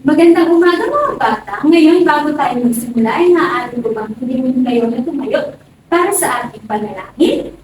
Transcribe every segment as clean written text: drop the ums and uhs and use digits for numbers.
Magandang umaga mga bata. Ngayon, bago tayo magsimula, ay naaaring ko bang hilingin kayo na tumayo para sa ating panalangin.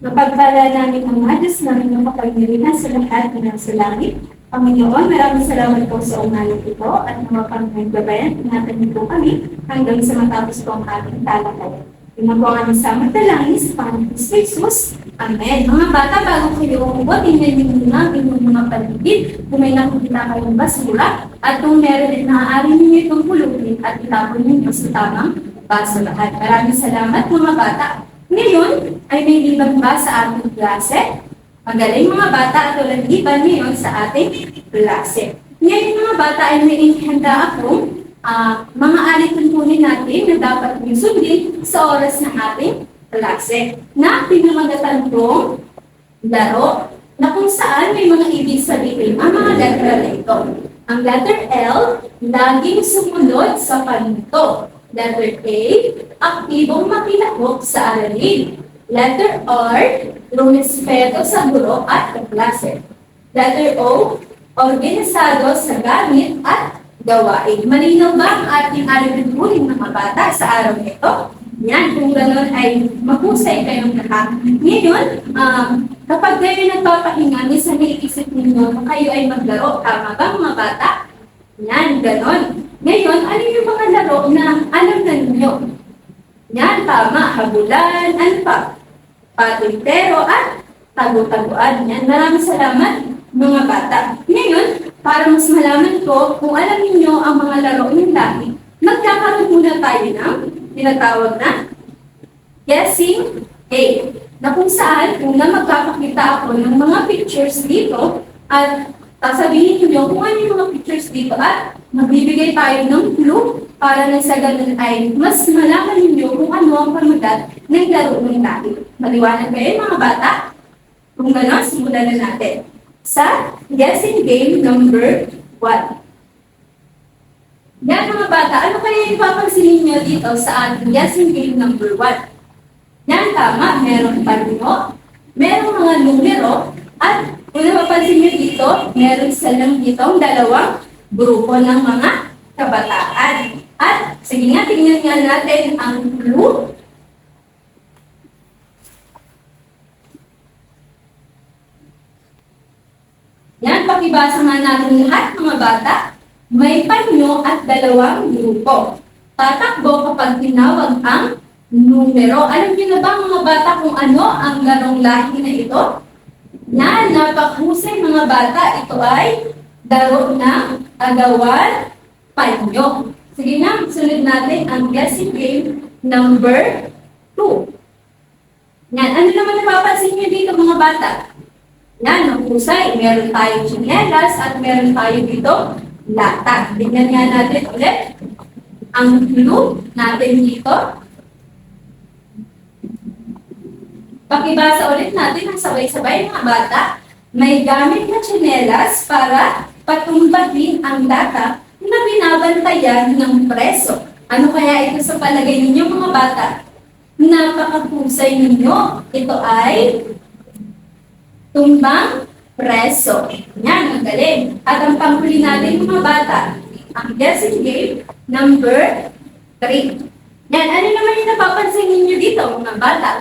Napagpala namin ang Diyos namin ng kapangyarihan sa lahat ng nasa langit. Panginoon, maraming salamat po sa umalang ito at mga panggabayan. Ingatan niyo po kami hanggang sa matapos po ang ating talakayan. Tingnan po ang aming samantalangin sa Panginoon Jesus. Amen. Mga bata, bago kayo umubo, tingnan niyo muna ang inyong mga paligid. Kung may nakikita kayong basura, at kung meron din naaaring ninyo itong pulutin at itapon ninyo sa tamang basurahan. Maraming salamat mga bata. Ngayon ay may libang ba sa ating klase? Magaling mga bata at walang liban ngayon sa ating klase. Ngayon mga bata ay may inihanda akong mga alituntunin natin na dapat nyo sundin sa oras ng ating klase. Na pinamagatan kong laro na kung saan may mga ibig sabihin ang mga letra na ito. Ang letter L, laging sumunod sa paninto. Letter A, aktibong makilahok sa aralin. Letter R, rumispeto sa guro at kaklase. Letter O, organisado sa gamit at gawain. Malinaw ba ang ating alituntunin mga bata sa araw nito? Yan, kung gano'n ay mahusay kayong lahat. Ngayon, kapag kayo nagpapahinga, minsan naiisip ninyo na kayo ay maglaro. Tama ba mga bata? Yan, gano'n. Ngayon, ano yung mga laro na alam na ninyo? Yan, tama. Habulan, ano pa? Patintero at tago-taguan. Yan, maraming salamat mga bata. Ngayon, para mas malaman ko kung alam ninyo ang mga laro ng dati, magkakaroon muna tayo ng tinatawag na guessing game. Na kung saan, una magpapakita ako ng mga pictures dito at sasabihin niyo kung ano yung mga pictures dito at magbibigay tayo ng clue para na sa ganun ay mas malaman niyo kung ano ang pamulat ng laro ng dati. Maliwanag kayo mga bata? Kung gano'n, simulan na natin. Sa guessing game number 1. Yan mga bata, ano kaya yung papansinin nyo dito sa ating guessing game number 1? Yan, tama, meron panino, merong mga numero, at kung napapansin nyo dito, meron silang ditong dalawang grupo ng mga kabataan. At sige nga, tingnan nga natin ang clue. Yan, pakibasa nga natin lahat mga bata. May panyo at dalawang grupo. Tatakbo kapag tinawag ang numero. Alam niyo na ba mga bata kung ano ang larong lahi na ito? Yan, napakahusay mga bata. Ito ay laro ng agawan panyo. Sige na, sunod natin ang guessing game number 2. Yan, ano naman napapansin niyo dito mga bata? Yan, naghusay. Meron tayong tsinelas at meron tayo dito lata. Tingnan nga natin ulit ang clue natin dito. Pakibasa ulit natin ang sabay-sabay mga bata. May gamit na tsinelas para patumbahin ang lata na binabantayan ng preso. Ano kaya ito sa palagay ninyo mga bata? Napakahusay ninyo. Ito ay tumbang preso. Yan, ang galing. At ang panghuli natin mga bata, ang guessing game number 3. Yan, ano naman yung napapansin ninyo dito mga bata?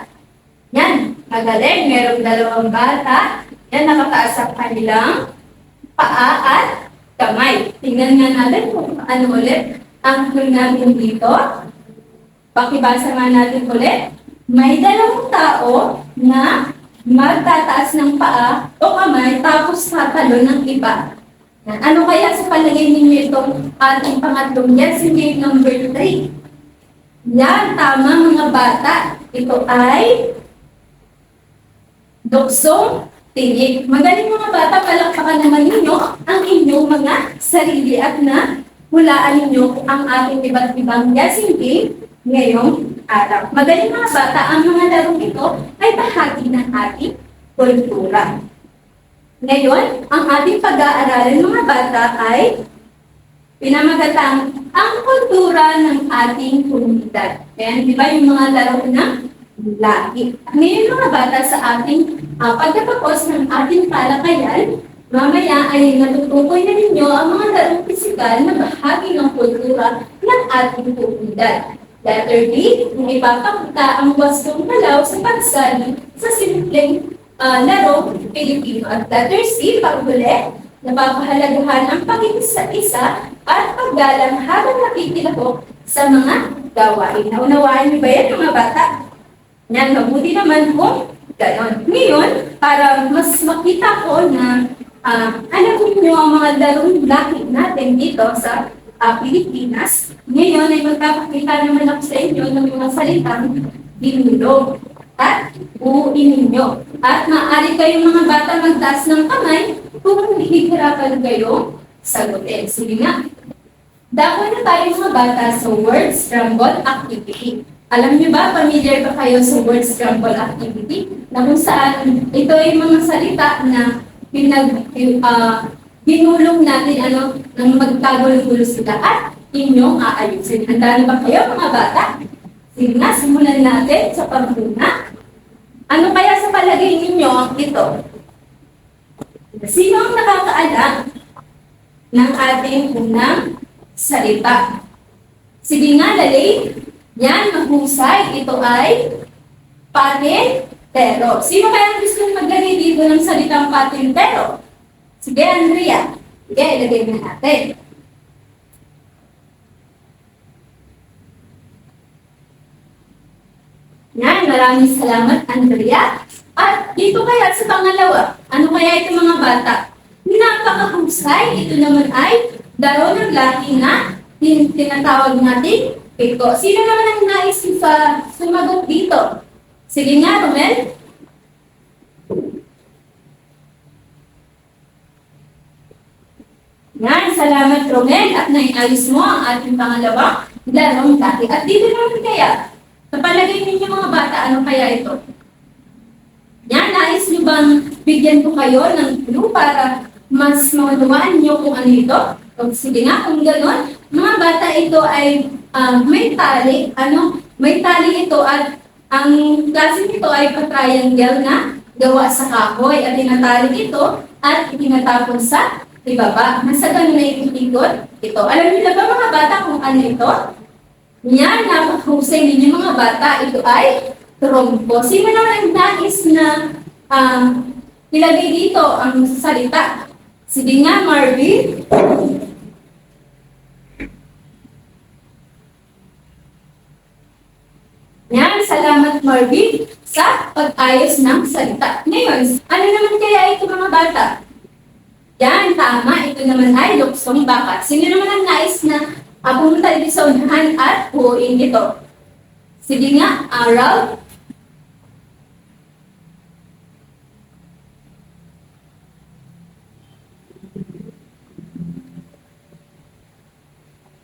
Yan, magaling. Merong dalawang bata. Yan, nakataas ang kanilang paa at kamay. Tingnan nga natin kung ano ulit ang clue natin dito. Pakibasa nga natin ulit. May dalawang tao na magtataas ng paa o kamay tapos tatalon ng iba. Yan. Ano kaya sa palagay ninyo itong ating pangatlong guessing game number 3? Yan, tama mga bata. Ito ay duksong tinik. Magaling mga bata, palakpakan naman ninyo ang inyong mga sarili at na hulaan ninyo ang ating iba't ibang guessing game ngayong araw. Magaling mga bata, ang mga larong ito ay bahagi ng ating kultura. Ngayon, ang ating pag-aaralan mga bata ay pinamagatang ang kultura ng ating komunidad. Kaya di ba yung mga laro ng lahi. Ngayon mga bata sa ating pagkatapos ng ating talakayan, Mamaya ay natutukoy na ninyo ang mga larong pisikal na bahagi ng kultura ng ating komunidad. Letter D, kung ipapakita ang wastong galaw sa pagsali sa simpleng laro Pilipino. At letter C, panghuli, napapahalagahan ang pakikisa-isa at paggalang habang nakikilahok sa mga gawain. Naunawaan niyo ba yan, mga bata? Yan, mabuti naman kung ganon. Ngayon, para mas makita ko na alam niyo ang mga larong lakit natin dito sa Pilipinas, ngayon ay magpapakita naman ako sa inyo ng mga salitang binulog at uuin ninyo. At maaari kayong mga bata magtaas ng kamay kung hihirapan kayo sagutin. Sige nga. Dako na tayo mga bata sa word scramble activity. Alam niyo ba, familiar ba kayo sa word scramble activity? Na kung saan ito ay mga salita na binulong natin ng magkagulo-gulo sila at inyong aayusin. Handa na ba kayo mga bata? Sige na, simulan natin sa pagbuna. Ano kaya sa palagay ninyo ito? Sino ang nakakaalam ng ating unang salita? Sige nga, Lalay. Yan, mahusay. Ito ay patintero. Sino kaya gusto maglagay dito ng salitang patintero? Sige, Andrea. Sige, ilagay na natin. Yan, maraming salamat, Andrea. At dito kaya sa pangalawa, ano kaya ito mga bata? Napakahusay. Ito naman ay laro ng laki na tinatawag natin piko. Sino naman ang nais sumagot dito? Sige nga, Romel. Yan, salamat Romel at naiayos mo ang ating pangalawang larong laki. At dito naman kaya, sa palagay ninyo mga bata, ano kaya ito? Yan, nais nyo bang bigyan ko kayo ng clue para mas maunawaan nyo kung ano ito? O, sige nga, kung gano'n, mga bata ito ay may tali. May tali ito at ang klase nito ay pa-triangle na gawa sa kahoy at tinatali ito at itinatapon sa ibaba. Nasa ganun na ikot-ikot ito. Alam niyo na ba mga bata kung ano ito? Yan, napakahusay ninyo mga bata. Ito ay trompo. Sino naman ang nais na ilagay dito ang salita? Sige nga, Marvin. Yan, salamat Marvin sa pag-ayos ng salita. Ngayon, ano naman kaya ito mga bata? Yan, tama. Ito naman ay luksong baka. Sino naman ang nais na pumunta dito sa unahan at buuin ito? Sige nga, Aral.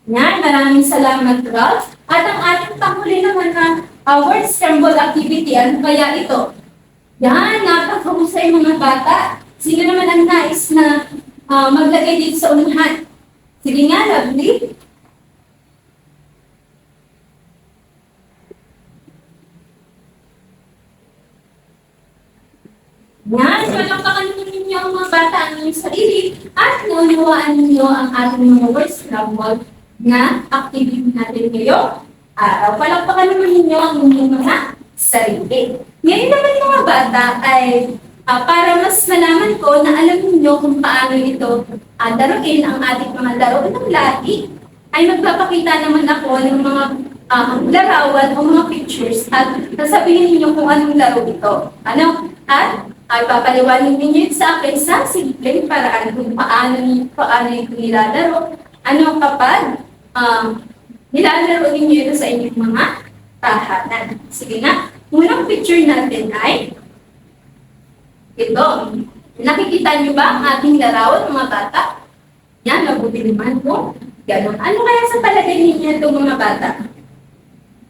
Yan, maraming salamat, Ralph. At ang ating panghuli naman na word scramble activity, ano kaya ito? Yan, napakahusay mga bata. Sino naman ang nais na maglagay dito sa unahan? Sige nga, Lovely. Yan, palakpakan ninyo ang mga bata ang inyong sarili at naunawaan ninyo ang ating mga word scramble na activity natin ngayong araw. Palakpakan naman ninyo ang inyong mga sarili. Ngayon naman mga bata ay para mas malaman ko na alam niyo kung paano ito laruin ang ating mga laro ng lagi, ay magpapakita naman ako ng mga larawan o mga pictures at sasabihin niyo kung anong laro ito. At ay papaliwanag ninyo sa akin sa simpleng paraan kung paano ito nilalaro. Kapag nilalaro ninyo ito sa inyong mga tahanan. Sige nga, unang picture natin ay ito. Nakikita niyo ba ang ating larawan mga bata? Yan, mabuti naman po. Ganon. Ano kaya sa palagay ninyo ito mga bata?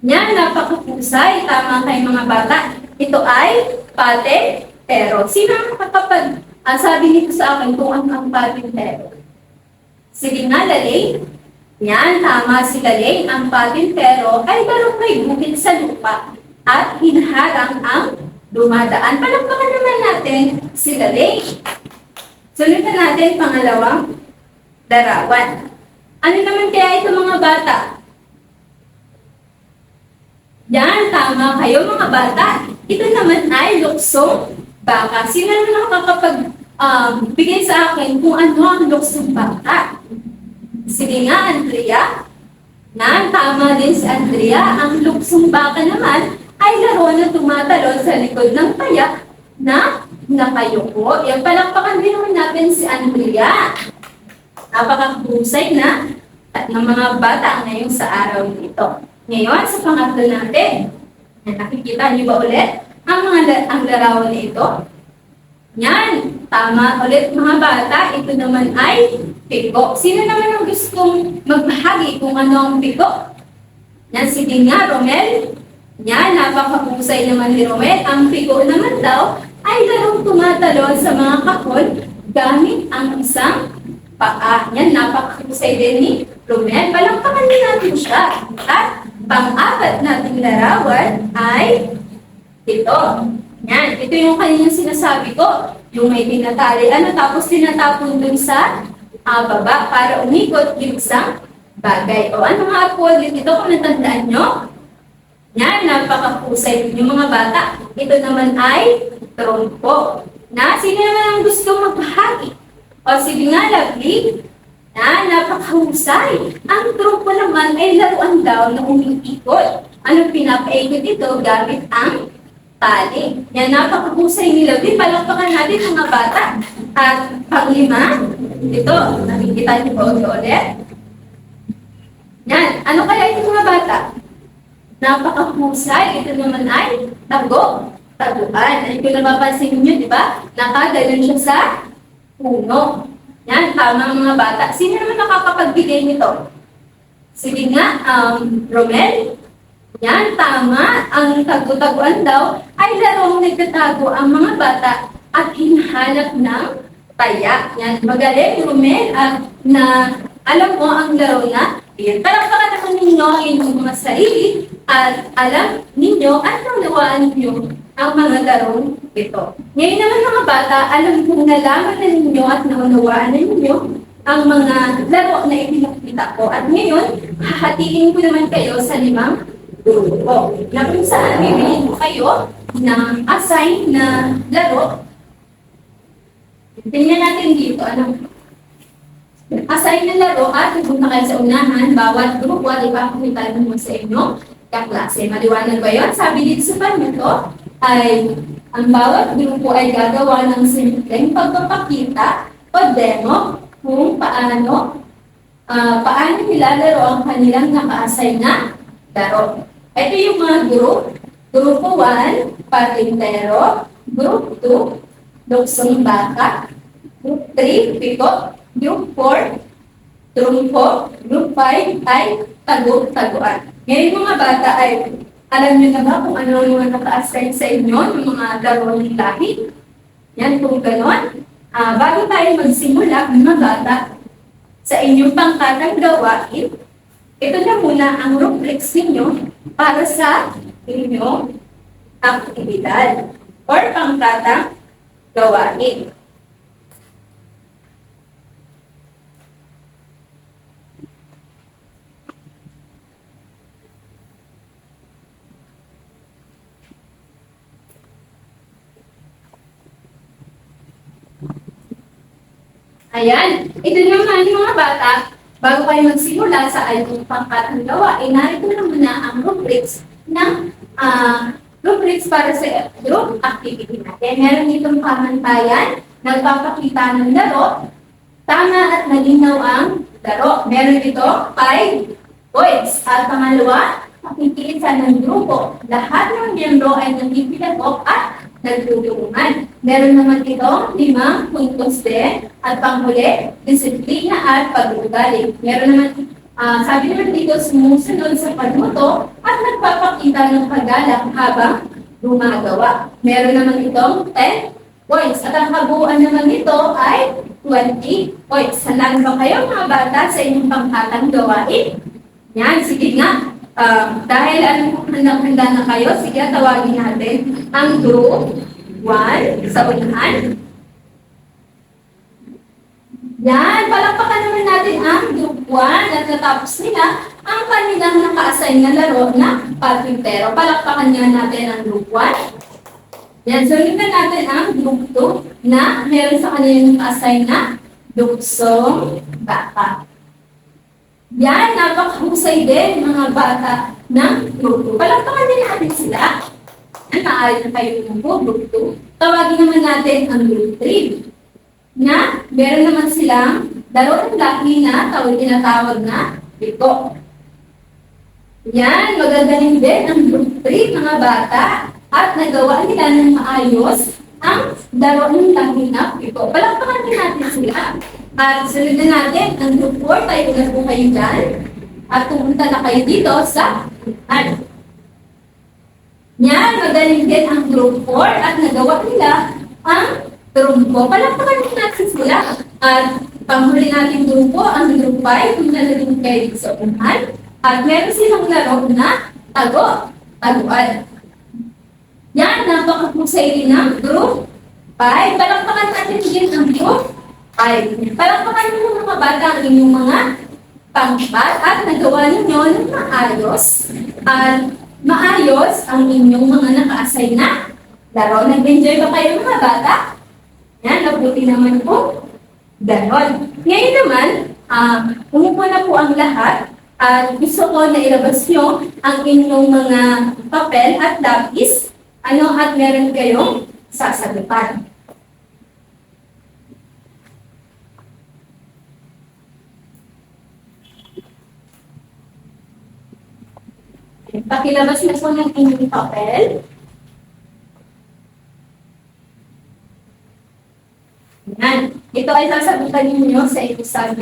Yan, napakahusay. Tama kayo mga bata. Ito ay patintero. Sino ang kapag sabi nito sa akin kung ano ang patintero? Sige nga, Lalay. Yan, tama si Lalay. Ang patintero ay darong may bukid sa lupa at hinaharang ang dumadaan. Palakpakan naman natin si Lalay. Sunod na natin pangalawang larawan. Ano naman kaya ito mga bata? Yan, tama kayo mga bata. Ito naman ay luksong baka. Sino naman bigay sa akin kung ano ang luksong baka? Sige nga, Andrea. Tama din si Andrea. Ang luksong baka naman ay laro na tumatalon sa likod ng payak na nakayuko. Yan, palakpakan din naman natin si Andrea. Napakahusay na at ng mga bata ngayon sa araw nito. Ngayon, sa pangatlo natin, nakikita niyo ba ulit ang larawan na ito? Yan, tama ulit mga bata. Ito naman ay piko. Sino naman ang gustong magbahagi kung ano ang piko? Yan, sige nga, Romel. Yan, napakahusay naman ni Romel. Ang piko naman daw ay larong tumatalon sa mga kahon gamit ang isang paa. Yan, napakahusay din ni Romel. Palakpakan din natin siya. At pang-apat nating larawan ay ito. Yan, ito yung kanyang sinasabi ko. Yung may tinatali, tapos tinatapon dun sa baba para umikot yung isang bagay. O ano nga po ulit ito kung natandaan nyo? Yan, napakahusay yung mga bata. Ito naman ay trompo. Sino naman ang gusto magbahagi? O sige nga, Lovely. Napakahusay. Ang trompo naman ay laruan daw na umiikot. Ano pinapaikot ito gamit ang tali. Yan, napakahusay ni Lovely. Palakpakan natin mga bata. At panglima, ito, nakikita niyo po ulit. Yan, ano kaya ito mga bata? Napakahusay. Ito naman ay taguan. Ano kung napapansin niyo, di ba? Nakagalan siya sa puno. Yan, tama mga bata. Sino naman nakakapagbigay nito? Sige nga, Romel. Yan, tama. Ang tagu-taguan daw ay larong nagtatago ang mga bata at hinahanap ng taya. Yan, magaling, Romel. At alam mo ang laro na yan. Palakpakan naman ninyo inyong mga sarili at alam ninyo at nawawaan ninyo ang mga larong ito. Ngayon naman mga bata, alam kong nalaman na ninyo at naunawaan na ninyo ang mga laro na ipinakita ko. At ngayon, hahatiin ko naman kayo sa 5 grupo. Na kung saan bibigyan ko kayo ng assign na laro. Tingnan natin dito. Assign na laro at pupunta kayo sa unahan. Bawat grupo at ipapakita mo sa inyo kaklase. Maliwanag ba yun? Sabi dito sa panyo ay ang bawat grupo ay gagawa ng simpleng pagpapakita o demo kung paano nilalaro ang kanilang naka-assign na laro. Ito yung mga group. Grupo 1, patintero. Group 2, luksong baka. Group 3, piko. Group 4, trumpo. Group 5 ay tagu-taguan. Ngayon mga bata ay alam niyo na ba kung ano yung naka-assign sa inyo, yung mga laro ng lahi? Yan, kung gano'n. Bago tayo magsimula, mga bata, sa inyong pangkatang gawain, ito na muna ang rubrics ninyo para sa inyong aktibidad or pangkatang gawain. Ayan, ito naman mga bata, bago kayo magsimula sa inyong pangkatang gawain, narito na muna ang rubrics para sa group activity natin. Meron itong pamantayan, nagpapakita ng laro, tama at malinaw ang laro. Meron ito 5 points. At pangalawa, pakikita ng grupo. Lahat ng miyembro ay nagpipilagok at nagtutulungan. Meron naman itong 5 puntos din. At panghuli, disiplina at pag-uugali. Meron naman, sabi naman dito, sumusunod sa pagmuto at nagpapakita ng paggalak habang gumagawa. Meron naman itong 10 points. At ang kabuuan naman nito ay 20 points. Handa ba kayo mga bata sa inyong pangkatang gawain? Yan, sige nga. Dahil handa na kayo, sige tawagin natin ang group 1 sa unahan. Yan, palakpakan naman natin ang group 1 at natapos nila ang kanilang naka-assign na laro na patintero. Palakpakan nga natin ang group 1. Yan, sundan natin ang group 2 na meron sa kanilang naka-assign na luksong bata. Yan, napakahusay din mga bata ng group 2. Palakpakan din natin sila. Yan, maaari na kayo ng group 2. Tawagin naman natin ang group 3 na meron naman silang laro ng lucky na tinatawag na biko. Yan, magagaling din ang group 3 mga bata at nagawa nila ng maayos ang laro ng lucky na biko. Palakpakan din natin sila. At sunod na natin ang group 4, tayo na po kayo dyan. At pumunta na kayo dito sa yan, magaling din ang group 4 at nagawa nila ang trumpo. Palakpakan din natin sila. At panghuli natin grupo, ang group 5, kung nalaging kayo sa unahan. At meron silang laro na taguan. Yan, napakapusay din ng group 5. Palakpakan natin din ang group 5. Palakpakan nyo mga bata ang inyong mga pangkat at nagawa ninyo ng maayos. At maayos ang inyong mga naka-assign na laro. Nag-enjoy ba kayo mga bata? Yan, nabuti naman po. Ganon. Ngayon naman, umupo na po ang lahat at gusto ko na ilabas nyo ang inyong mga papel at lapis at meron kayong sasagutan. Pakilabas na po ng inyong papel. Yan. Ito ay sasagutan ninyo sa isang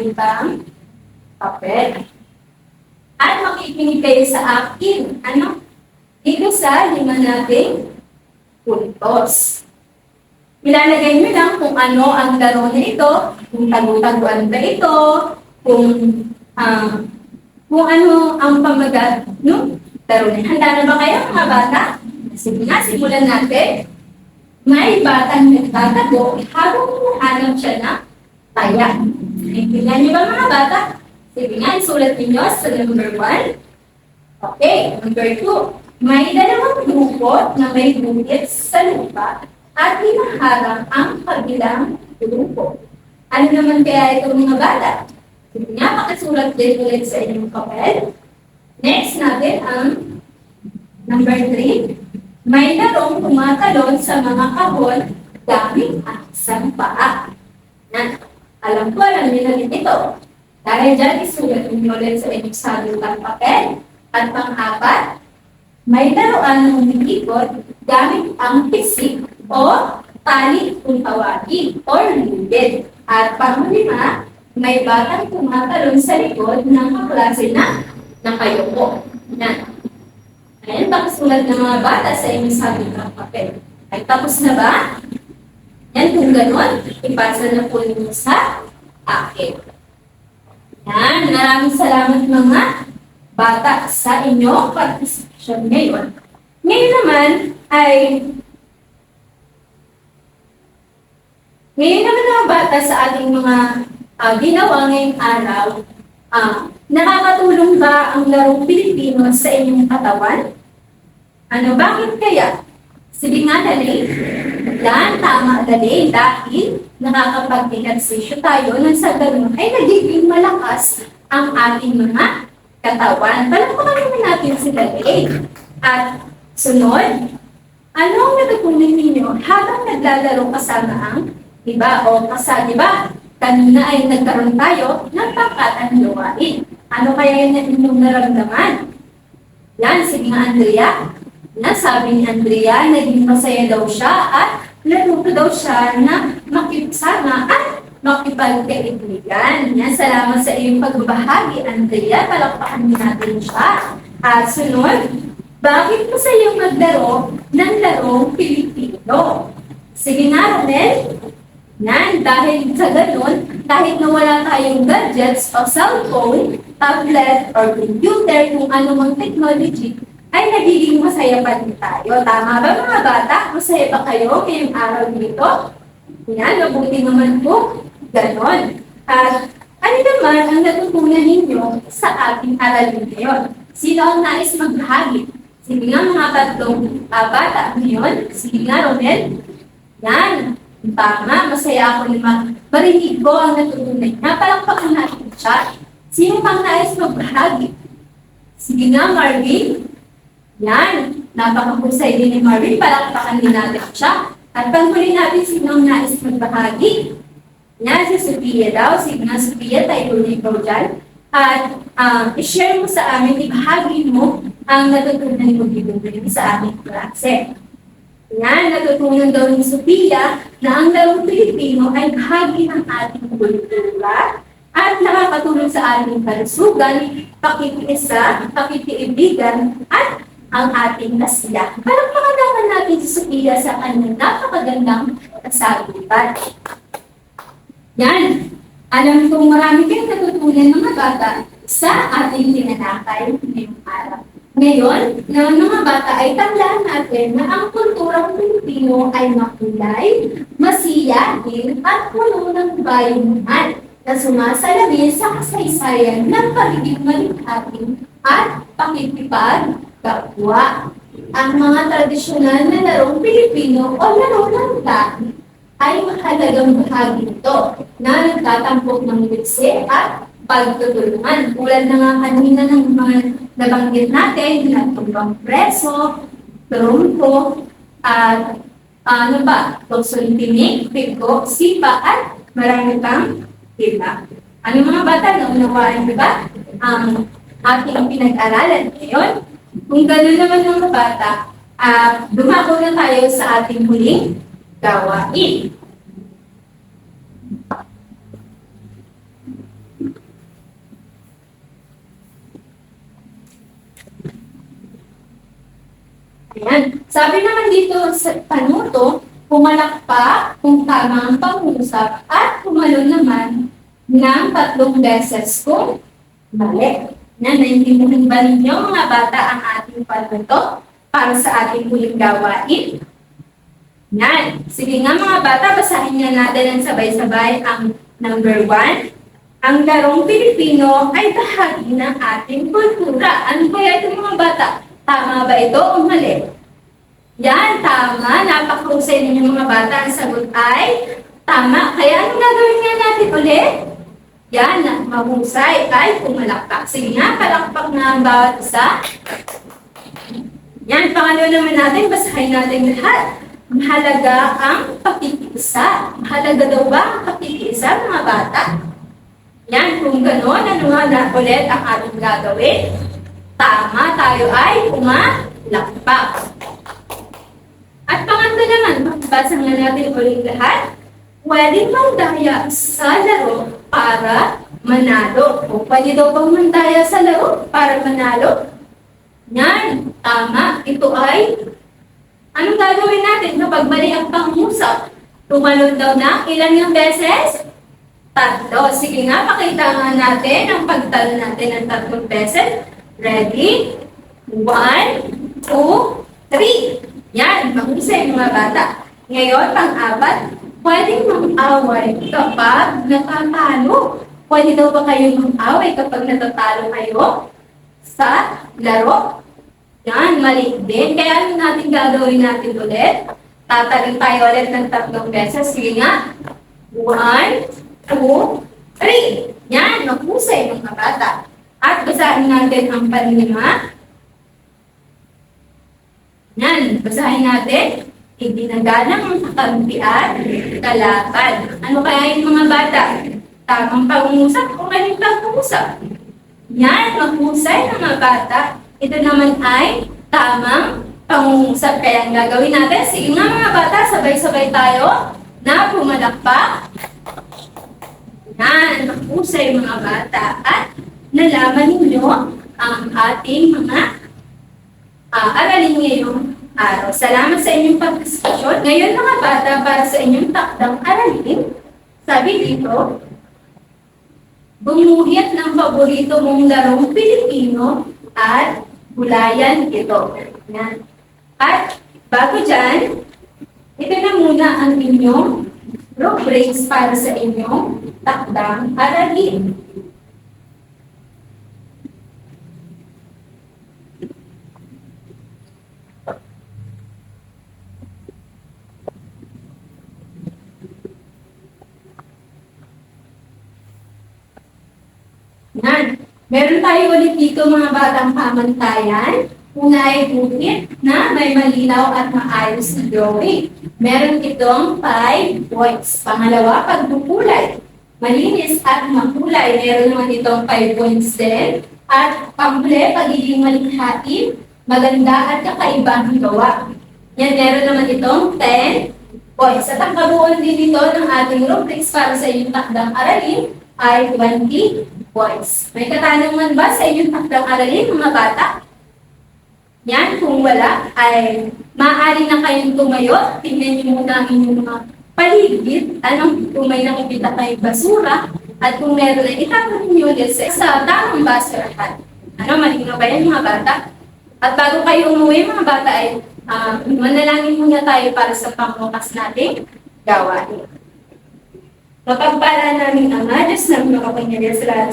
papel. At makikinig kayo sa akin. Dito sa 5 nating puntos. Ilalagay nyo lang kung ano ang laro na ito, kung tagu-taguan ba ito, kung ano ang pamagat ng laro na. Handa na ba kayo mga bata? Sige nga, simulan natin. May batang nagtatago habang hinahanap siya na taya. Naintindihan niyo ba mga bata? Sige nga, isulat ninyo sa number 1. Okay, number 2. May dalawang grupo na may gupit sa lupa at hinaharang ang kabilang grupo. Ano naman kaya ito mga bata? Sige nga, makasulat din ulit sa inyong papel. Next natin ang number 3. May larong tumatalon sa mga kahon gamit ang isang paa. Alam niyo na rin ito. Dahil dyan, isulat ninyo ulit sa inyong sagutan papel. At pang-apat, may laruan ng umikot gamit ang pisik o tali kung tawagin or lubid. At pang-lima, may batang tumatalon sa likod ng kaklase na nakayuko. Ayan, pakasulat ng mga bata sa inyong sagutan papel. Ay, tapos na ba? Yan, kung gano'n, ipasa na po ninyo sa akin. Yan, maraming salamat mga bata sa inyong participation ngayon. Ngayon naman mga bata sa ating mga ginawa ngayong araw, nakakatulong ba ang larong Pilipino sa inyong katawan? Bakit kaya? Sige nga, dali. Yan, tama, dali. Dahil nakakapag-exercise tayo nang sa ganun ay nagiging malakas ang ating mga katawan. Palakpakan naman natin si dali. At sunod, ano ang natutunan ninyo habang naglalaro kasama ang iba o diba? Kanina ay nagkaroon tayo ng pangkatang gawain. Ano kaya yun ang inyong naramdaman? Yan, sige nga Andrea. Sabi ni Andrea, naging masaya daw siya at natuto daw siya na makipsama at makipagkaibigan. Yan, salamat sa iyong pagbabahagi, Andrea. Palakpakan natin siya. At sunod, bakit masaya maglaro ng larong Pilipino? Sige nga, Ronel. Yan, dahil sa ganun, kahit na wala tayong gadgets o cellphone, tablet, or computer, kung anumang technology, ay nagiging masaya pa din tayo. Tama ba mga bata? Masaya ba kayo ngayong araw dito? Yan, mabuti naman po. Ganon. At ano naman ang natutunan ninyo sa ating aralin ngayon? Sino ang nais magbahagi? Sige nga mga tatlong bata ngayon. Sige nga, Romel. Yan. Tama, masaya ako na marinig ko ang natutunan niya. Palakpakan natin siya. Sino pang nais magbahagi? Sige nga, Marvin. Yan. Napakahusay din ni Marvin. Palakpakan din natin siya. At panghuli natin sino ang nais magbahagi. Yan, si Sophia daw. Sige nga, Sophia, tayo ulit ikaw dyan. At i-share mo sa amin, ibahagi mo ang natutunan mo dito sa aming klase. Yan, natutunan daw ni Sophia na ang larong Pilipino ay bahagi ng ating kultura at nakakatulong sa ating kalusugan, pakikiisa, pakikiibigan, at ang ating nasiya. Parang makadaman natin si Sophia sa kanyang napakagandang kasagutan. Yan, alam kong marami kayong natutunan mga bata sa ating tinanakay ngayong araw. Ngayon, na mga bata ay tandaan natin na ang kulturang Pilipino ay makulay, masiyahin at puno ng bayanihan na sumasalamin sa kasaysayan ng pagiging malikhain at pakikipagkapwa. Ang mga tradisyonal na larong Pilipino o laro ng lahi ay mahalagang bahagi nito na nagtatampok ng litse at pagtutulungan. Tulad na nga kanina ng mga nabanggit natin, natumbang preso, trumpo, at ano ba, tuksul-tinig, piko, sipa, at marami pang iba. Ano mga bata, naunawain ba ang ating pinag-aralan ngayon? Kung gano'n naman mga bata, dumako na tayo sa ating huling gawain. Ayan. Sabi naman dito sa panuto, pumalakpak kung tama ang pangusap at pumalon naman ng 3 beses kung mali. Naintindihan ba ninyo mga bata ang ating panuto para sa ating huling gawain? Yan. Sige nga mga bata, basahin nga natin ang sabay-sabay ang number 1. Ang larong Pilipino ay bahagi ng ating kultura. Ano kaya ito mga bata? Tama ba ito o mali? Yan, tama. Napakahusay ninyo mga bata. Ang sagot ay tama. Kaya anong gagawin nga natin ulit? Yan, mahusay ay pumalakpak. Sige nga, palakpak na ang bawat isa. Yan, pangalawa naman natin, basahin natin lahat. Mahalaga ang pakikiisa. Mahalaga daw ba ang pakikiisa mga bata? Yan, kung gano'n, ano nga na ulit ang ating gagawin? Tama, tayo ay pumalakpak. At pangatlo naman, magbasa nga natin ulit lahat. Pwedeng mandaya sa laro para manalo. O pwede daw bang mandaya sa laro para manalo? Yan, tama. Ito ay, anong gagawin natin kapag mali ang pangusap? Tumalon daw na ilan yung beses? 3. Sige nga, pakita nga natin ang pagtalo natin ng 3 beses. Ready? 1, 2, 3. Yan, mahusay mga bata. Ngayon, pang-4, pwedeng mag-away kapag natatalo. Pwede daw ba kayo mag-away kapag natatalo kayo sa laro? Yan, mali din. Kaya ano natin gagawin natin ulit? Tataling tayo ulit ng 3 beses. Sige nga. 1, 2, 3. Yan, mahusay mga bata. At basahin natin ang panlima. Yan, basahin natin. Ibinagalang ang kakampian, kalaban. Ano kaya yung mga bata? Tamang pangungusap o maling pangungusap? Yan, mahusay mga bata. Ito naman ay tamang pangungusap. Kaya ang gagawin natin, sige nga mga bata, sabay-sabay tayo na pumalakpak. Yan, mahusay mga bata. At nalaman ninyo ang ating mga aralin ngayong araw. Salamat sa inyong pagkasasyon. Ngayon mga bata, para sa inyong takdang aralin, sabi dito, bumuhit ng paborito mong larong Pilipino at gulayan ito. Yan. At bago dyan, ito na muna ang inyong rubrics para sa inyong takdang aralin. Yan. Meron tayo ulit dito mga batang pamantayan. Una ay bukit na may malinaw at maayos na drawing. Meron itong 5 points. Pangalawa, pagbukulay. Malinis at makulay. Meron naman itong 5 points din. At pample, pagiging malikhain, maganda at kakaibang gawa. Yan, meron naman itong 10 points. At ang kabuuan din dito ng ating rubrics para sa inyong takdang aralin ay 20 points. May katanungan ba sa inyong takdang aralin, mga bata? Yan, kung wala, ay maaari na kayong tumayo. Tingnan niyo muna ang inyong mga paligid. Kung may nakikita kayong basura, at kung meron ay itapon niyo ulit sa tamang basurahan. Malinaw ba yan, mga bata? At bago kayo umuwi, mga bata, ay manalangin muna tayo para sa pangwakas nating gawain. Mapagpala namin ang Diyos na makapangyarihan sa lahat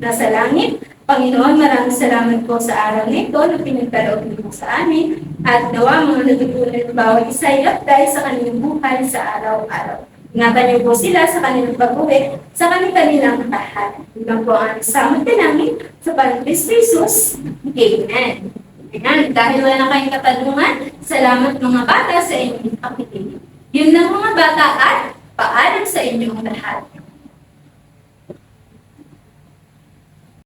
nasa langit. Panginoon, maraming salamat po sa araw nito na pinagkaloob mo sa amin at nawa mga natutunan ng bawat isa ay dahil sa kanilang buhay sa araw-araw. Ingatan niyo po sila sa kanilang pag-uwi, sa kanilang tahanan. Ilang po ang samot na namin sa Panginoon Jesus. Amen. Amen. Dahil wala na kayong katanungan, salamat mga bata sa inyong pakikinig. Yun lang mga bata at paalam sa inyong lahat.